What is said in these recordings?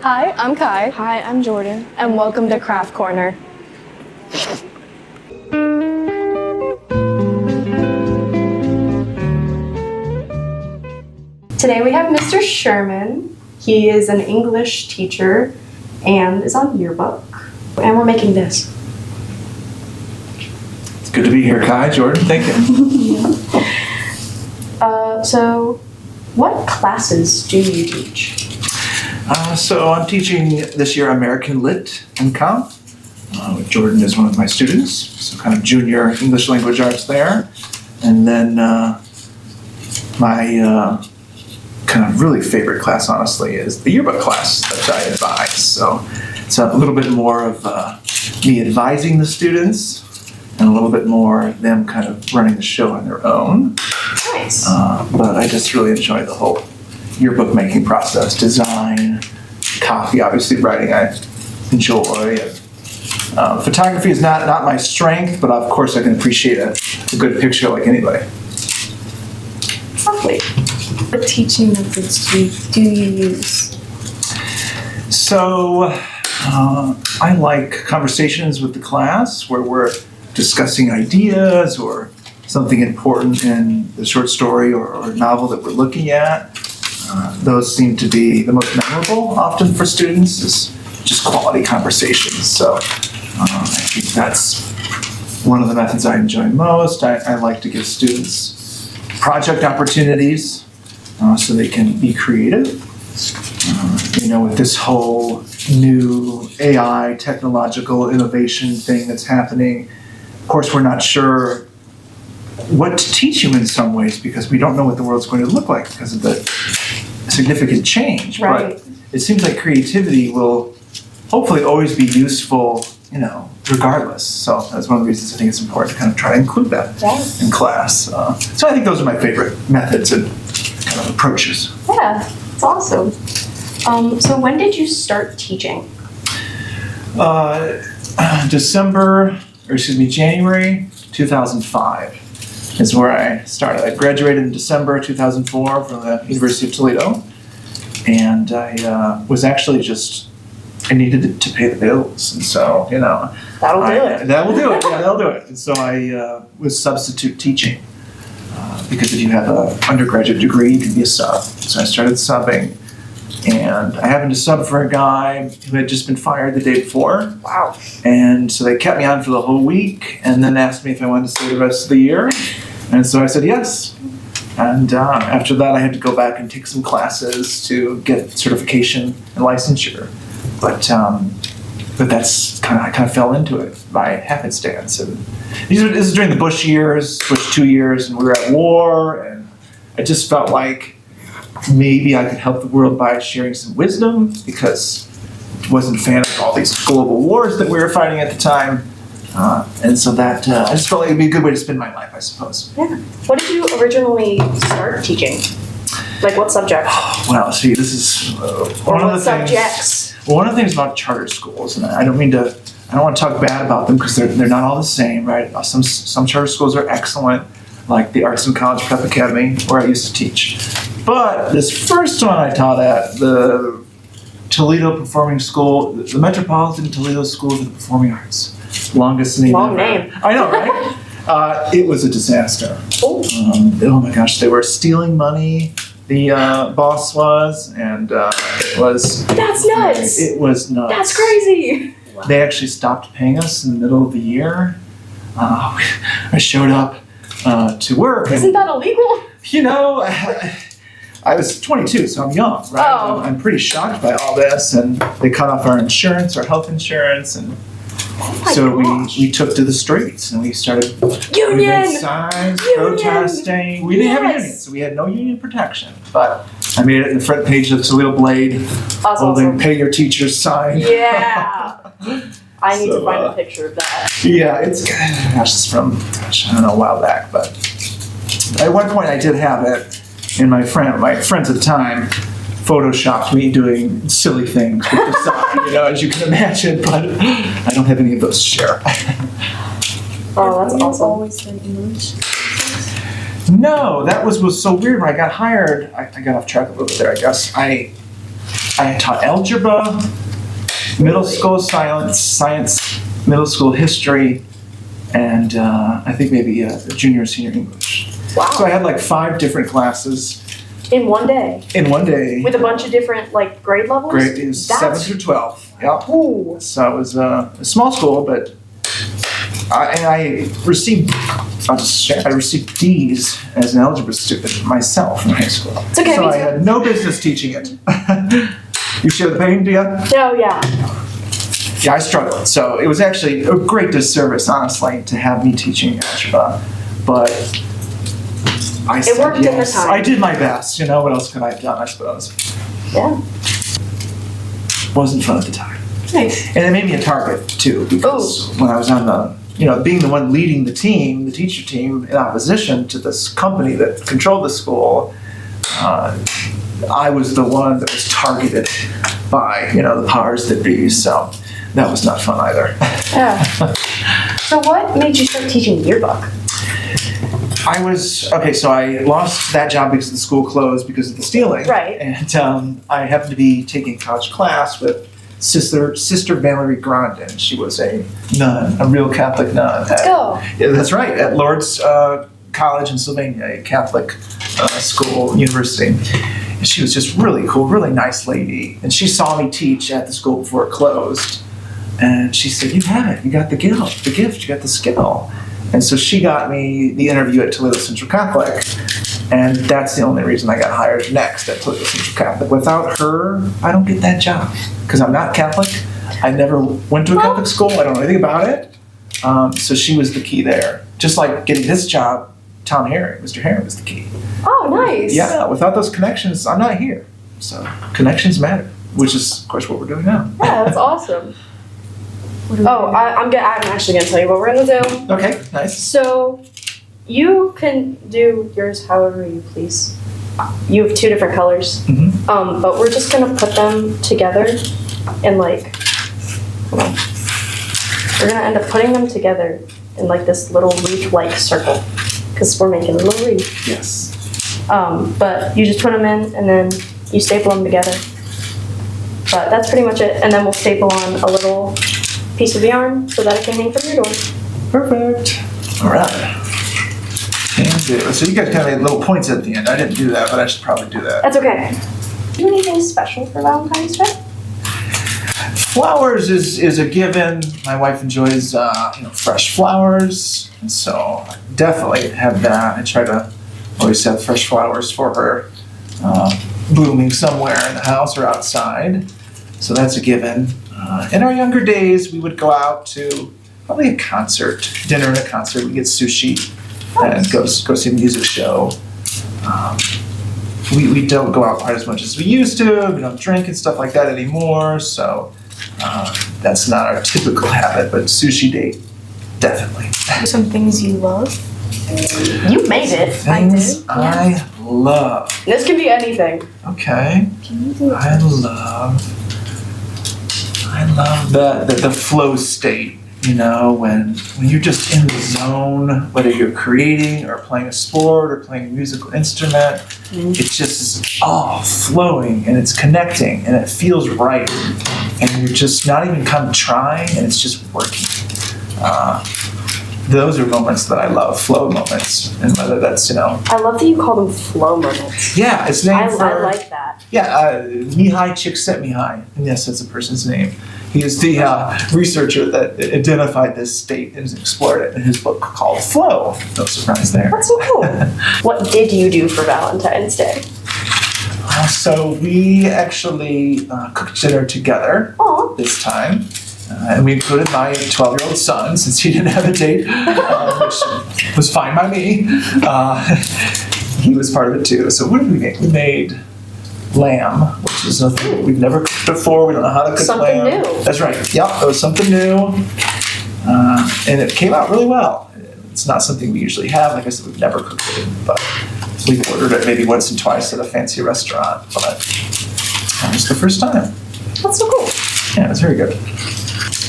Hi, I'm Kai. Hi, I'm Jordan. And welcome to Craft Corner. Today we have Mr. Sherman. He is an English teacher and is on yearbook. And we're making this. It's good to be here, Kai, Jordan. Thank you. So, what classes do you teach? So I'm teaching this year American Lit and Comp. Jordan is one of my students, so kind of junior English language arts there. And then my kind of really favorite class, honestly, is the yearbook class that I advise. So it's a little bit more of me advising the students and a little bit more them kind of running the show on their own. Nice. But I just really enjoy the whole yearbook making process, design, copy, obviously writing I enjoy. Photography is not my strength, but of course I can appreciate a good picture like anybody. Lovely. What teaching methods do you use? So I like conversations with the class where we're discussing ideas or something important in the short story or novel that we're looking at. Those seem to be the most memorable often for students, is just quality conversations. So I think that's one of the methods I enjoy most. I like to give students project opportunities so they can be creative. With this whole new AI technological innovation thing that's happening, of course we're not sure what to teach you in some ways because we don't know what the world's going to look like because of the significant change. Right. But it seems like creativity will hopefully always be useful, regardless. So that's one of the reasons I think it's important to kind of try to include that in class. So I think those are my favorite methods and kind of approaches. Yeah, it's awesome. So when did you start teaching? January 2005 is where I started. I graduated in December 2004 from the University of Toledo, and I was actually I needed to pay the bills, and so, That'll do it. That will do it, yeah, that'll do it. And so I was substitute teaching, because if you have an undergraduate degree, you can be a sub. So I started subbing, and I happened to sub for a guy who had just been fired the day before. Wow. And so they kept me on for the whole week, and then asked me if I wanted to stay the rest of the year. And so I said yes. And after that, I had to go back and take some classes to get certification and licensure. But that's I kind of fell into it by happenstance. And this is during the Bush years, Bush 2 years, and we were at war, and I just felt like maybe I could help the world by sharing some wisdom, because I wasn't a fan of all these global wars that we were fighting at the time. And so that, I just felt like it'd be a good way to spend my life, I suppose. Yeah. What did you originally start teaching? Like what subject? Well, see, this is one of the subjects. One of the things about charter schools, and I don't want to talk bad about them because they're not all the same, right? Some charter schools are excellent, like the Arts and College Prep Academy, where I used to teach. But this first one I taught at, the Toledo Performing School, the Metropolitan Toledo School of the Performing Arts. Longest name Long ever. name. I know, right? It was a disaster. Oh My gosh, they were stealing money. The boss was, and it was. That's nuts. It was nuts. That's crazy. Wow. They actually stopped paying us in the middle of the year. I showed up to work. Isn't that illegal? I was 22, so I'm young, right? Oh. I'm pretty shocked by all this, and they cut off our insurance, our health insurance, and so we took to the streets and we started Union! We made signs, protesting. We didn't have a union, so we had no union protection. But I made it in the front page of the Toledo Blade, holding awesome. "Pay Your Teachers" sign. Yeah, I need to find a picture of that. Yeah, it's from I don't know, a while back, but at one point I did have it, and my friends at the time photoshopped me doing silly things with the sign, as you can imagine, but I don't have any of those to share. Oh, that's awesome. Always done English? No, that was so weird. When I got hired, I got off track a little bit there, I guess. I taught algebra, middle school science, middle school history, and I think maybe a junior and senior English. Wow. So I had like 5 different classes In one day? in one day. With a bunch of different, like, grade levels? Grade is 7 through 12. Yep. Ooh. So it was a small school, but I received D's as an algebra student myself in high school. It's okay, so me I too. had no business teaching it. You share the pain, do you? Oh, yeah. Yeah, I struggled. So it was actually a great disservice, honestly, to have me teaching algebra. But I said worked in the yes. time. I did my best. You know, what else could I have done, I suppose? Yeah. Wasn't fun at the time. Nice. And it made me a target, too, because when I was on the, being the one leading the team, the teacher team, in opposition to this company that controlled the school, I was the one that was targeted by, the powers that be. So that was not fun either. Yeah. So what made you start teaching yearbook? So I lost that job because the school closed because of the stealing. Right. And I happened to be taking a college class with Sister Valerie Grandin. She was a nun, a real Catholic nun. Let's go. Yeah, that's right, at Lord's College in Sylvania, a Catholic school, university. And she was just really cool, really nice lady. And she saw me teach at the school before it closed. And she said, "You have it. You got the gift, you got the skill." And so she got me the interview at Toledo Central Catholic. And that's the only reason I got hired next at Toledo Central Catholic. Without her, I don't get that job because I'm not Catholic. I never went to a Catholic school. I don't know anything about it. So she was the key there. Just like getting this job, Mr. Herring was the key. Oh, nice. Yeah, without those connections, I'm not here. So connections matter, which is, of course, what we're doing now. Yeah, that's awesome. I'm actually going to tell you what we're going to do. Okay, nice. So you can do yours however you please. You have 2 different colors. Mm-hmm. But we're just going to put them together and hold on. We're going to end up putting them together in like this little wreath-like circle because we're making a little wreath. Yes. But you just put them in and then you staple them together. But that's pretty much it. And then we'll staple on a little piece of yarn so that it can hang from your door. Perfect. All right. Can do. So you guys kind of made little points at the end. I didn't do that, but I should probably do that. That's okay. Do you do anything special for Valentine's Day? Flowers is a given. My wife enjoys fresh flowers, and so I definitely have that. I try to always have fresh flowers for her, blooming somewhere in the house or outside. So that's a given. In our younger days, we would go out to probably a concert, dinner and a concert. We get sushi and go see a music show. We don't go out quite as much as we used to. We don't drink and stuff like that anymore. So that's not our typical habit, but sushi date, definitely. Some things you love? You made it. Things I love. This can be anything. Okay. Can you do it? I love the flow state, when you're just in the zone, whether you're creating or playing a sport or playing a musical instrument, it just is all flowing and it's connecting and it feels right. And you're just not even kind of trying and it's just working. Those are moments that I love, flow moments. And whether that's, I love that you call them flow moments. Yeah, it's named for... I like that. Yeah, Mihai Csikszentmihalyi. And yes, that's a person's name. He is the researcher that identified this state and explored it in his book called Flow. No surprise there. That's so cool. What did you do for Valentine's Day? So we actually cooked dinner together this time. And we included my 12-year-old son, since he didn't have a date, which was fine by me. He was part of it too. So what did we make? We made lamb, which is nothing we've never cooked before. We don't know how to cook something lamb. New. That's right. Yep, it was something new. And it came out really well. It's not something we usually have. Like I said, we've never cooked it, but we've ordered it maybe once and twice at a fancy restaurant. But it was the first time. That's so cool. Yeah, it was very good.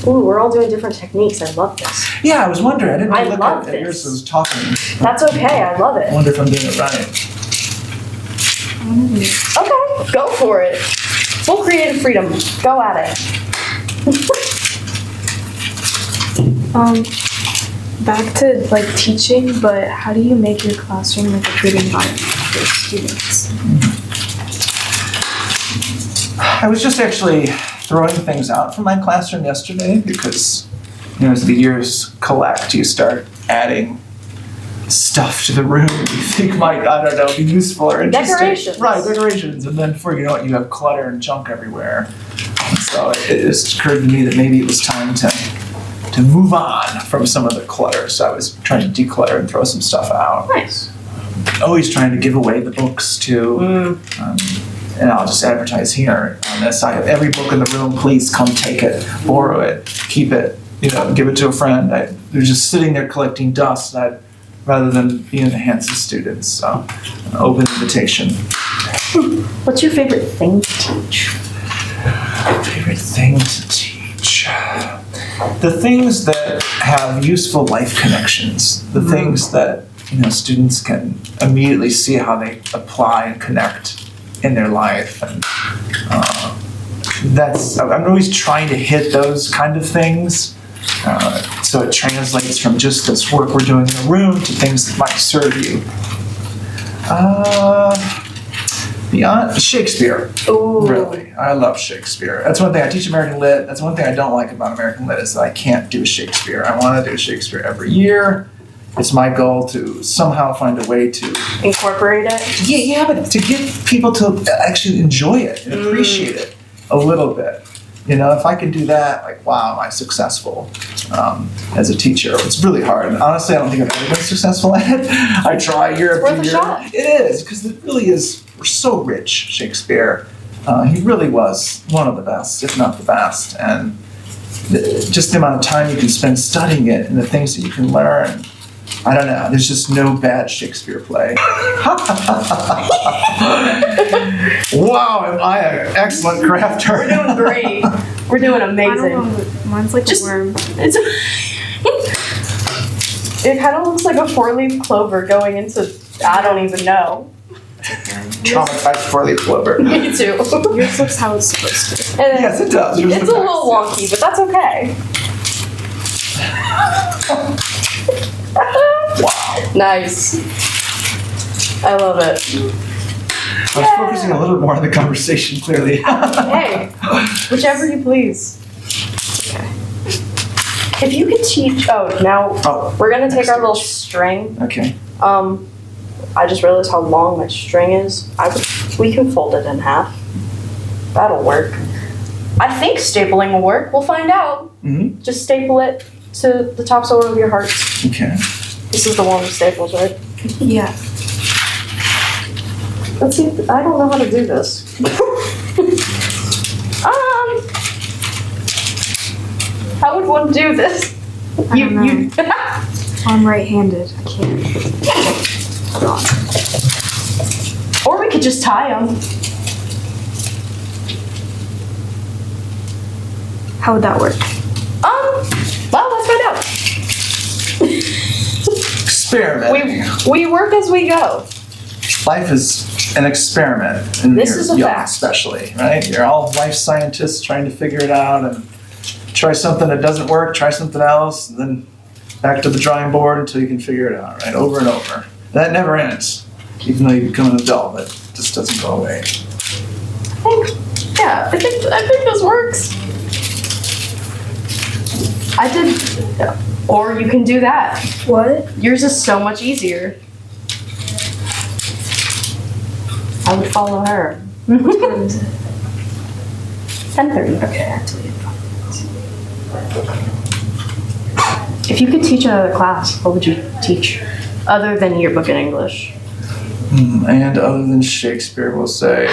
Ooh, we're all doing different techniques. I love this. Yeah, I was wondering. I didn't I really look love at this. yours. I was talking. That's okay. I love I it. wonder if I'm doing it right. Okay, go for it. Full creative freedom. Go at it. Back to like teaching, but how do you make your classroom like a good environment for students? I was just actually throwing things out from my classroom yesterday because, as the years collect, you start adding stuff to the room you think might, I don't know, be useful or interesting. Decorations. Right, decorations. And then before you know it, you have clutter and junk everywhere. So it just occurred to me that maybe it was time to move on from some of the clutter. So I was trying to declutter and throw some stuff out. Nice. Always trying to give away the books too. And I'll just advertise here on this. I have every book in the room. Please come take it, borrow it, keep it, give it to a friend. They're just sitting there collecting dust rather than being in the hands of students. So, an open invitation. What's your favorite thing to teach? Favorite thing to teach? The things that have useful life connections. The things that students can immediately see how they apply and connect in their life, and I'm always trying to hit those kind of things, so it translates from just this work we're doing in the room to things that might serve you. Beyond Shakespeare. Ooh. Really, I love Shakespeare. That's one thing. I teach American Lit. That's one thing I don't like about American Lit is that I can't do Shakespeare. I want to do Shakespeare every year. It's my goal to somehow find a way to Incorporate it? Yeah, but to get people to actually enjoy it and appreciate it a little bit. If I can do that, like, wow, am I successful as a teacher? It's really hard. And honestly, I don't think I've ever been successful at it. I try year after year. It's worth a shot. It is, because it really is, we're so rich, Shakespeare. He really was one of the best, if not the best. And just the amount of time you can spend studying it and the things that you can learn. I don't know. There's just no bad Shakespeare play. Wow, am I an excellent crafter? We're doing great. We're doing I amazing. don't know. Mine's like Just- a worm. It kind of looks like a four-leaf clover going into, I don't even know. Traumatized four-leaf clover. Me too. Yours looks how it's supposed to. And Yes, it does. Yours It's a looks little nice, wonky, but that's okay. Wow. Nice. I love it. I was focusing a little bit more on the conversation, clearly. Hey, whichever you please. Okay. If you could teach, now we're gonna take our little string. Okay. I just realized how long my string is. We can fold it in half. That'll work. I think stapling will work. We'll find out. Mm-hmm. Just staple it to the top sole of your hearts. Okay. This is the one with staples, right? Yeah. Let's see. I don't know how to do this. How would one do this? I don't know. I'm right-handed. I can't. Hold on. Or we could just tie them. How would that work? Well, let's find out. Experiment. We work as we go. Life is an experiment, and This you're is a young fact. especially, right? You're all life scientists trying to figure it out and try something that doesn't work, try something else, and then back to the drawing board until you can figure it out, right? Over and over. That never ends. Even though you become an adult, that just doesn't go away. I think this works. I did, or you can do that. What? Yours is so much easier. I would follow her. What time is it? 10:30. Okay, I have to leave. If you could teach another class, what would you teach? Other than yearbook and English. And other than Shakespeare, we'll say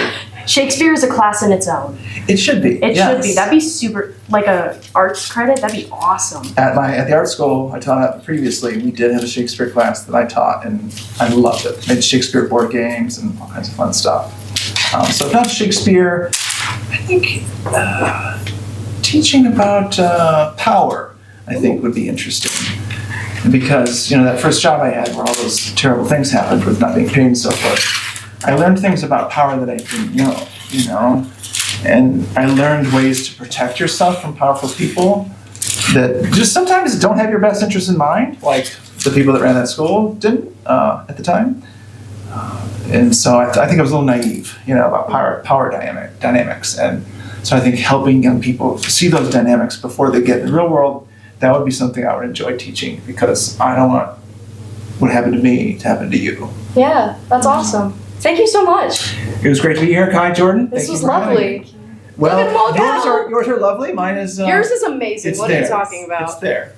Shakespeare is a class in its own. it should be. It yes. should be. That'd be super, like a arts credit, that'd be awesome. At the art school I taught at previously, we did have a Shakespeare class that I taught, and I loved it. Made Shakespeare board games and all kinds of fun stuff. So if not Shakespeare, I think teaching about power, I think, would be interesting. Because that first job I had, where all those terrible things happened with not being paid and so forth, I learned things about power that I didn't know. And I learned ways to protect yourself from powerful people that just sometimes don't have your best interest in mind, like the people that ran that school didn't at the time. And so I think I was a little naive, about power dynamics. And so I think helping young people see those dynamics before they get in the real world, that would be something I would enjoy teaching, because I don't want what happened to me to happen to you. Yeah, that's awesome. Thank you so much. It was great to be here, Kai, Jordan. This Thank was you for having me. lovely. Well, Look at them all go. yours are lovely. Mine is. Yours is amazing. It's What there. are you talking about? It's there.